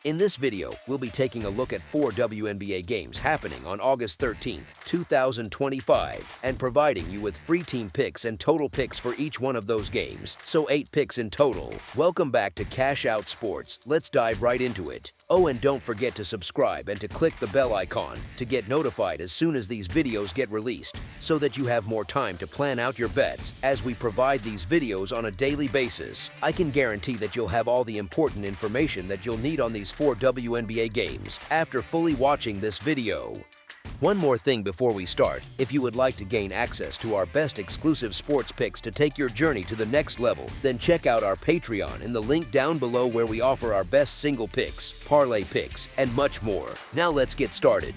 In this video, we'll be taking a look at 4 WNBA games happening on August 13, 2025, and providing you with free team picks and total picks for each one of those games, so 8 picks in total. Welcome back to Cash Out Sports. Let's dive right into it. Oh, and don't forget to subscribe and to click the bell icon to get notified as soon as these videos get released, so that you have more time to plan out your bets as we provide these videos on a daily basis. I can guarantee that you'll have all the important information that you'll need on these 4 WNBA games after fully watching this video. One more thing before we start: if you would like to gain access to our best exclusive sports picks to take your journey to the next level, then check out our Patreon in the link down below, where we offer our best single picks, parlay picks, and much more. Now let's get started.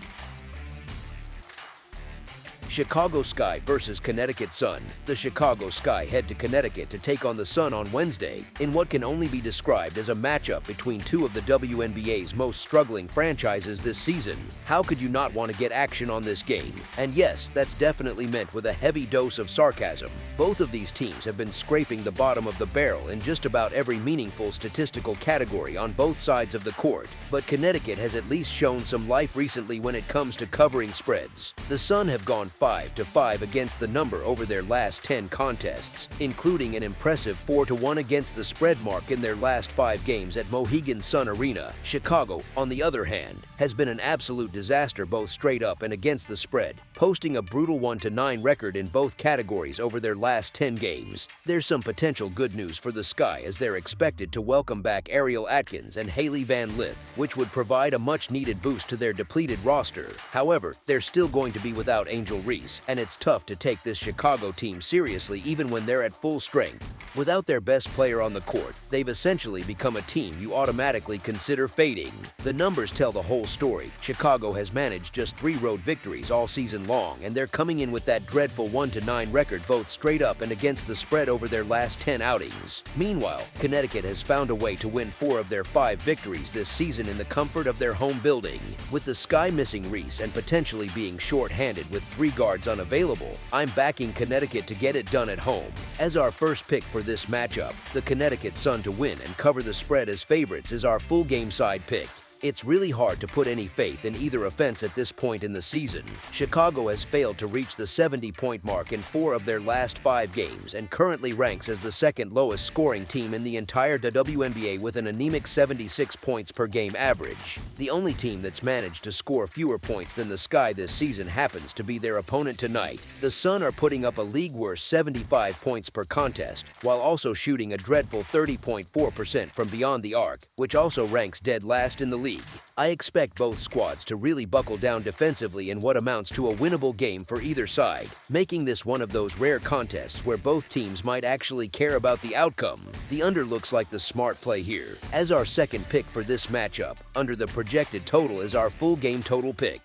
Chicago Sky versus Connecticut Sun. The Chicago Sky head to Connecticut to take on the Sun on Wednesday in what can only be described as a matchup between two of the WNBA's most struggling franchises this season. How could you not want to get action on this game? And yes, that's definitely meant with a heavy dose of sarcasm. Both of these teams have been scraping the bottom of the barrel in just about every meaningful statistical category on both sides of the court, but Connecticut has at least shown some life recently when it comes to covering spreads. The Sun have gone 5-5 against the number over their last 10 contests, including an impressive 4-1 against the spread mark in their last 5 games at Mohegan Sun Arena. Chicago, on the other hand, has been an absolute disaster both straight up and against the spread, posting a brutal 1-9 record in both categories over their last 10 games. There's some potential good news for the Sky, as they're expected to welcome back Ariel Atkins and Haley Van Lith, which would provide a much-needed boost to their depleted roster. However, they're still going to be without Angel Reese, and it's tough to take this Chicago team seriously even when they're at full strength. Without their best player on the court, they've essentially become a team you automatically consider fading. The numbers tell the whole story. Chicago has managed just 3 road victories all season long, and they're coming in with that dreadful 1-9 record both straight up and against the spread over their last 10 outings. Meanwhile, Connecticut has found a way to win 4 of their 5 victories this season in the comfort of their home building. With the Sky missing Reese and potentially being short-handed with 3 guards unavailable, I'm backing Connecticut to get it done at home. As our first pick for this matchup, the Connecticut Sun to win and cover the spread as favorites is our full game side pick. It's really hard to put any faith in either offense at this point in the season. Chicago has failed to reach the 70-point mark in 4 of their last 5 games and currently ranks as the second lowest scoring team in the entire WNBA with an anemic 76 points per game average. The only team that's managed to score fewer points than the Sky this season happens to be their opponent tonight. The Sun are putting up a league-worst 75 points per contest, while also shooting a dreadful 30.4% from beyond the arc, which also ranks dead last in the league. I expect both squads to really buckle down defensively in what amounts to a winnable game for either side, making this one of those rare contests where both teams might actually care about the outcome. The under looks like the smart play here. As our second pick for this matchup, under the projected total is our full game total pick.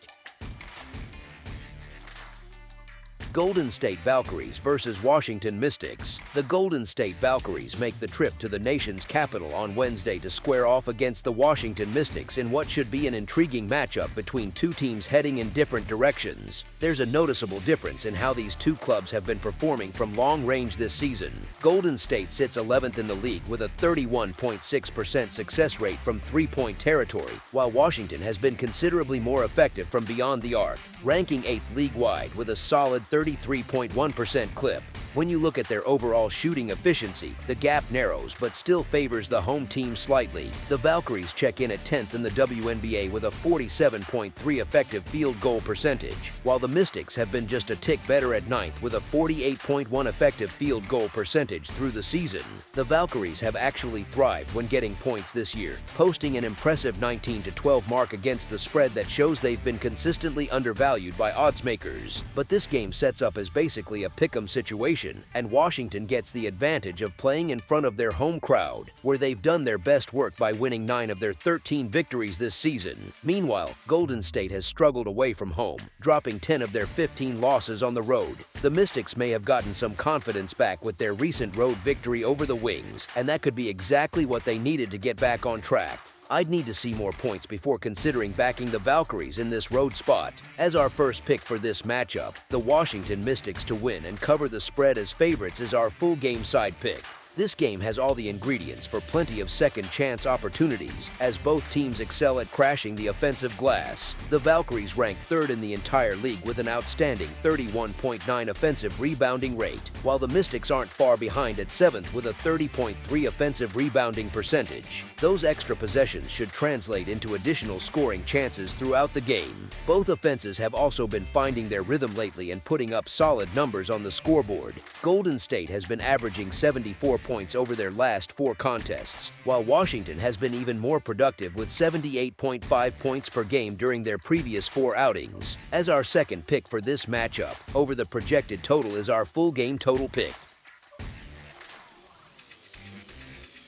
Golden State Valkyries versus Washington Mystics. The Golden State Valkyries make the trip to the nation's capital on Wednesday to square off against the Washington Mystics in what should be an intriguing matchup between two teams heading in different directions. There's a noticeable difference in how these two clubs have been performing from long range this season. Golden State sits 11th in the league with a 31.6% success rate from 3-point territory, while Washington has been considerably more effective from beyond the arc, ranking 8th league-wide with a solid 33.1% clip. When you look at their overall shooting efficiency, the gap narrows but still favors the home team slightly. The Valkyries check in at 10th in the WNBA with a 47.3 effective field goal percentage, while the Mystics have been just a tick better at 9th with a 48.1 effective field goal percentage through the season. The Valkyries have actually thrived when getting points this year, posting an impressive 19-12 mark against the spread that shows they've been consistently undervalued by odds makers. But this game sets up as basically a pick'em situation, and Washington gets the advantage of playing in front of their home crowd, where they've done their best work by winning 9 of their 13 victories this season. Meanwhile, Golden State has struggled away from home, dropping 10 of their 15 losses on the road. The Mystics may have gotten some confidence back with their recent road victory over the Wings, and that could be exactly what they needed to get back on track. I'd need to see more points before considering backing the Valkyries in this road spot. As our first pick for this matchup, the Washington Mystics to win and cover the spread as favorites is our full game side pick. This game has all the ingredients for plenty of second chance opportunities, as both teams excel at crashing the offensive glass. The Valkyries rank third in the entire league with an outstanding 31.9 offensive rebounding rate, while the Mystics aren't far behind at seventh with a 30.3 offensive rebounding percentage. Those extra possessions should translate into additional scoring chances throughout the game. Both offenses have also been finding their rhythm lately and putting up solid numbers on the scoreboard. Golden State has been averaging 74 points over their last 4 contests, while Washington has been even more productive with 78.5 points per game during their previous 4 outings. As our second pick for this matchup, over the projected total is our full game total pick.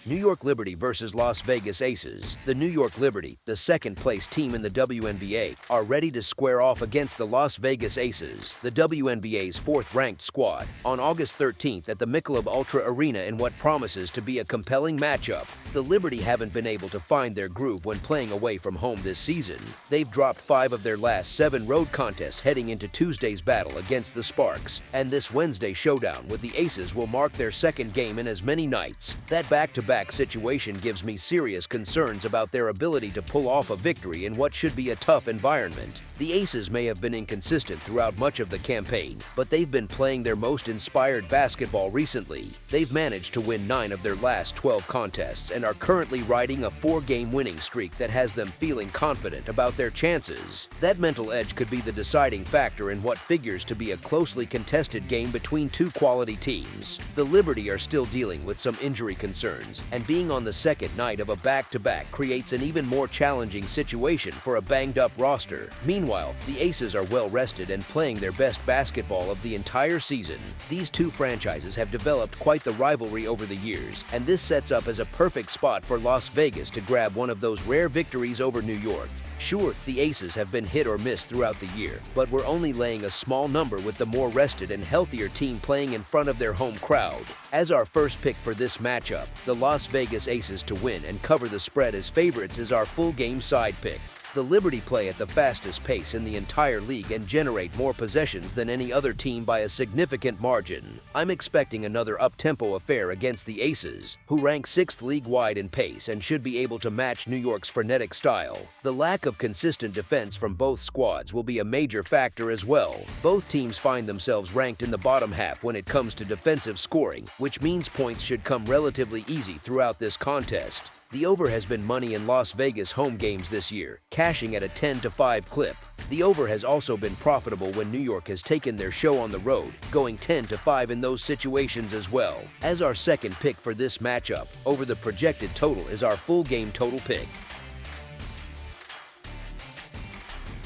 New York Liberty versus Las Vegas Aces. The New York Liberty, the second-place team in the WNBA, are ready to square off against the Las Vegas Aces, the WNBA's 4th-ranked squad, on August 13th at the Michelob Ultra Arena in what promises to be a compelling matchup. The Liberty haven't been able to find their groove when playing away from home this season. They've dropped 5 of their last 7 road contests heading into Tuesday's battle against the Sparks, and this Wednesday showdown with the Aces will mark their second game in as many nights. That back-to-back situation gives me serious concerns about their ability to pull off a victory in what should be a tough environment. The Aces may have been inconsistent throughout much of the campaign, but they've been playing their most inspired basketball recently. They've managed to win 9 of their last 12 contests and are currently riding a 4-game winning streak that has them feeling confident about their chances. That mental edge could be the deciding factor in what figures to be a closely contested game between 2 quality teams. The Liberty are still dealing with some injury concerns, and being on the second night of a back-to-back creates an even more challenging situation for a banged-up roster. Meanwhile, the Aces are well-rested and playing their best basketball of the entire season. These 2 franchises have developed quite the rivalry over the years, and this sets up as a perfect spot for Las Vegas to grab one of those rare victories over New York. Sure, the Aces have been hit or miss throughout the year, but we're only laying a small number with the more rested and healthier team playing in front of their home crowd. As our first pick for this matchup, the Las Vegas Aces to win and cover the spread as favorites is our full game side pick. The Liberty play at the fastest pace in the entire league and generate more possessions than any other team by a significant margin. I'm expecting another up-tempo affair against the Aces, who rank 6th league-wide in pace and should be able to match New York's frenetic style. The lack of consistent defense from both squads will be a major factor as well. Both teams find themselves ranked in the bottom half when it comes to defensive scoring, which means points should come relatively easy throughout this contest. The over has been money in Las Vegas home games this year, cashing at a 10-5 clip. The over has also been profitable when New York has taken their show on the road, going 10-5 in those situations as well. As our second pick for this matchup, over the projected total is our full game total pick.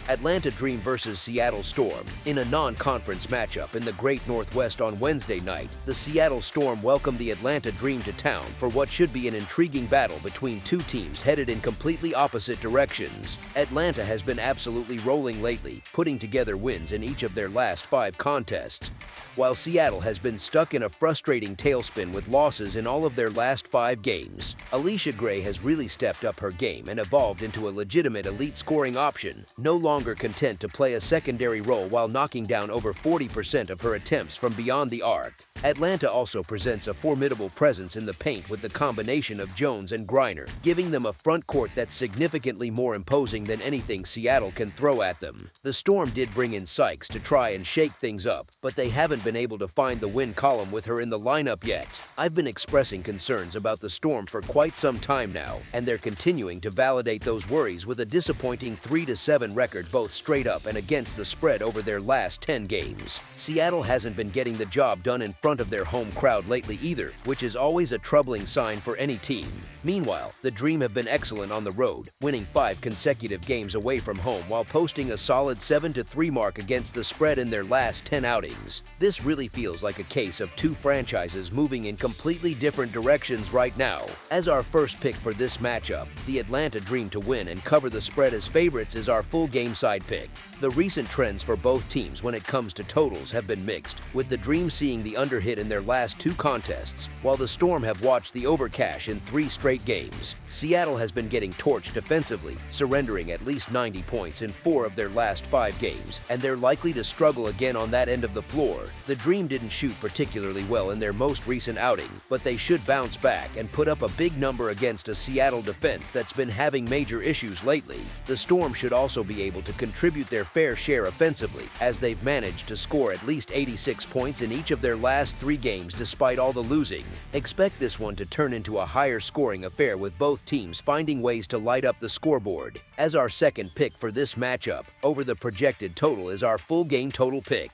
Atlanta Dream versus Seattle Storm. In a non-conference matchup in the Great Northwest on Wednesday night, the Seattle Storm welcomed the Atlanta Dream to town for what should be an intriguing battle between 2 teams headed in completely opposite directions. Atlanta has been absolutely rolling lately, putting together wins in each of their last 5 contests, while Seattle has been stuck in a frustrating tailspin with losses in all of their last 5 games. Alicia Gray has really stepped up her game and evolved into a legitimate elite scoring option, no longer content to play a secondary role while knocking down over 40% of her attempts from beyond the arc. Atlanta also presents a formidable presence in the paint with the combination of Jones and Griner, giving them a front court that's significantly more imposing than anything Seattle can throw at them. The Storm did bring in Sykes to try and shake things up, but they haven't been able to find the win column with her in the lineup yet. I've been expressing concerns about the Storm for quite some time now, and they're continuing to validate those worries with a disappointing 3-7 record both straight up and against the spread over their last 10 games. Seattle hasn't been getting the job done in front of their home crowd lately either, which is always a troubling sign for any team. Meanwhile, the Dream have been excellent on the road, winning 5 consecutive games away from home while posting a solid 7-3 mark against the spread in their last 10 outings. This really feels like a case of 2 franchises moving in completely different directions right now. As our first pick for this matchup, the Atlanta Dream to win and cover the spread as favorites is our full game same side picked. The recent trends for both teams when it comes to totals have been mixed, with the Dream seeing the underhit in their last 2 contests, while the Storm have watched the overcash in 3 straight games. Seattle has been getting torched defensively, surrendering at least 90 points in 4 of their last 5 games, and they're likely to struggle again on that end of the floor. The Dream didn't shoot particularly well in their most recent outing, but they should bounce back and put up a big number against a Seattle defense that's been having major issues lately. The Storm should also be able to contribute their fair share offensively, as they've managed to score at least 86 points in each of their last 3 games despite all the losing. Expect this one to turn into a higher scoring affair, with both teams finding ways to light up the scoreboard. As our second pick for this matchup, over the projected total is our full game total pick.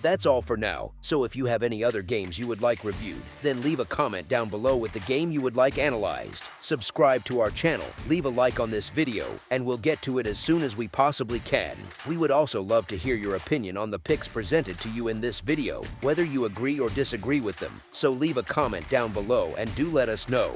That's all for now, so if you have any other games you would like reviewed, then leave a comment down below with the game you would like analyzed. Subscribe to our channel, leave a like on this video, and we'll get to it as soon as we possibly can. We would also love to hear your opinion on the picks presented to you in this video, whether you agree or disagree with them, so leave a comment down below and do let us know.